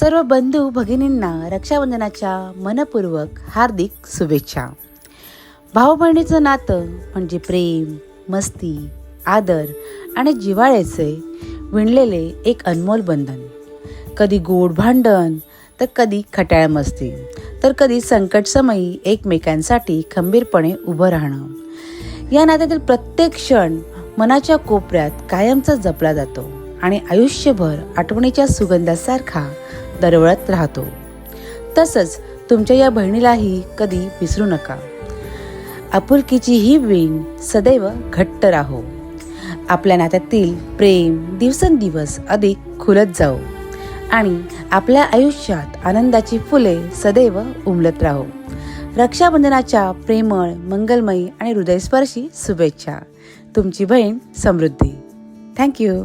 सर्व बंधू भगिनींना रक्षाबंधनाच्या मनपूर्वक हार्दिक शुभेच्छा. भाऊ बहिणीचं नातं म्हणजे प्रेम, मस्ती, आदर आणि जिव्हाळ्याचे विणलेले एक अनमोल बंधन. कधी गोड भांडण, तर कधी खट्याळ मस्ती, तर कधी संकटसमयी एकमेकांसाठी खंबीरपणे उभं राहणं. या नात्यातील प्रत्येक क्षण मनाच्या कोपऱ्यात कायमचा जपला जातो आणि आयुष्यभर आठवणीच्या सुगंधासारखा दरवळत राहतो. तसंच तुमच्या या बहिणीलाही कधी विसरू नका. आपुलकीची ही वीण सदैव घट्ट राहो. आपल्या नात्यातील प्रेम दिवसेंदिवस अधिक खुलत जाओ आणि आपल्या आयुष्यात आनंदाची फुले सदैव उमलत राहो. रक्षाबंधनाच्या प्रेमळ, मंगलमयी आणि हृदयस्पर्शी शुभेच्छा. तुमची बहीण समृद्धी. थँक्यू.